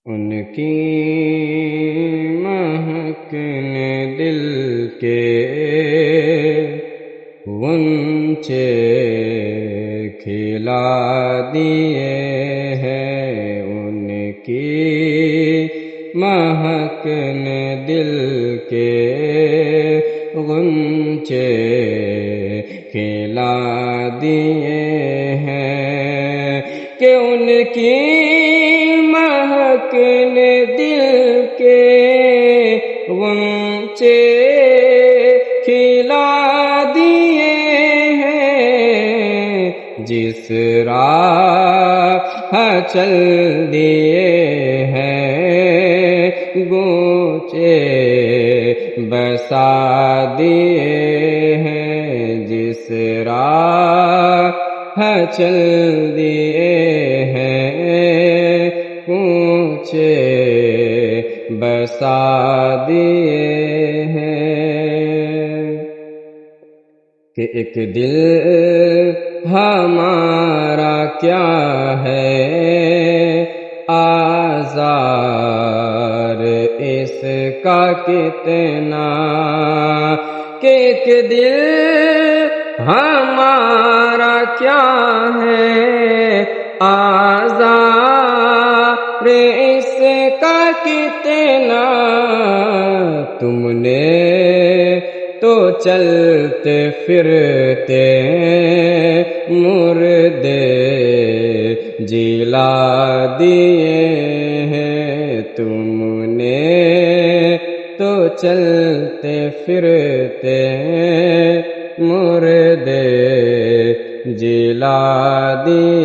ان کی مہک نے دل کے غنچے کھلا دیے ہیں، ان کی مہک نے دل کے غنچے کھلا دیے ہیں، کہ ان کی مہک نے دل کے غنچے کھلا دیے ہیں، جس راہ چل دیے ہیں گونچے بسا دیے ہیں، جس راہ چل دیے ہیں گونچے بسا دیے ہیں، کہ ایک دل ہمارا کیا ہے آزار اس کا کتنا، کہ ایک دل ہمارا کیا ہے آزار اس کا کتنا، تم نے تو چلتے پھرتے مردے جلا دیے ہیں، تم نے تو چلتے پھرتے مردے جلا دیے